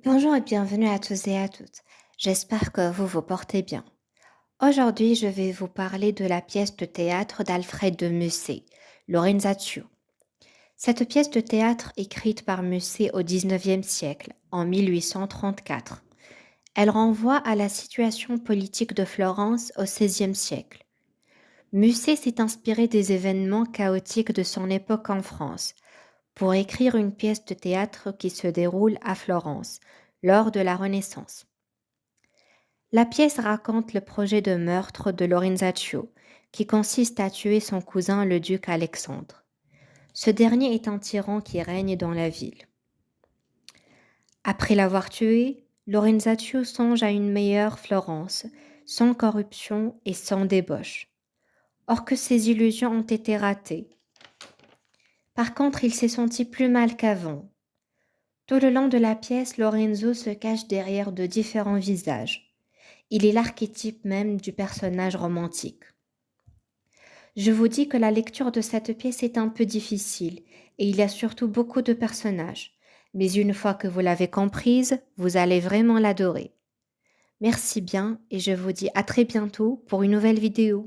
Bonjour et bienvenue à tous et à toutes. J'espère que vous vous portez bien. Aujourd'hui, je vais vous parler de la pièce de théâtre d'Alfred de Musset, Lorenzaccio. Cette pièce de théâtre écrite par Musset au XIXe siècle, en 1834, elle renvoie à la situation politique de Florence au XVIe siècle. Musset s'est inspiré des événements chaotiques de son époque en France pour écrire une pièce de théâtre qui se déroule à Florence, lors de la Renaissance. La pièce raconte le projet de meurtre de Lorenzaccio, qui consiste à tuer son cousin le duc Alexandre. Ce dernier est un tyran qui règne dans la ville. Après l'avoir tué, Lorenzaccio songe à une meilleure Florence, sans corruption et sans débauche. Or que ses illusions ont été ratées. Par contre, il s'est senti plus mal qu'avant. Tout le long de la pièce, Lorenzo se cache derrière de différents visages. Il est l'archétype même du personnage romantique. Je vous dis que la lecture de cette pièce est un peu difficile et il y a surtout beaucoup de personnages. Mais une fois que vous l'avez comprise, vous allez vraiment l'adorer. Merci bien et je vous dis à très bientôt pour une nouvelle vidéo.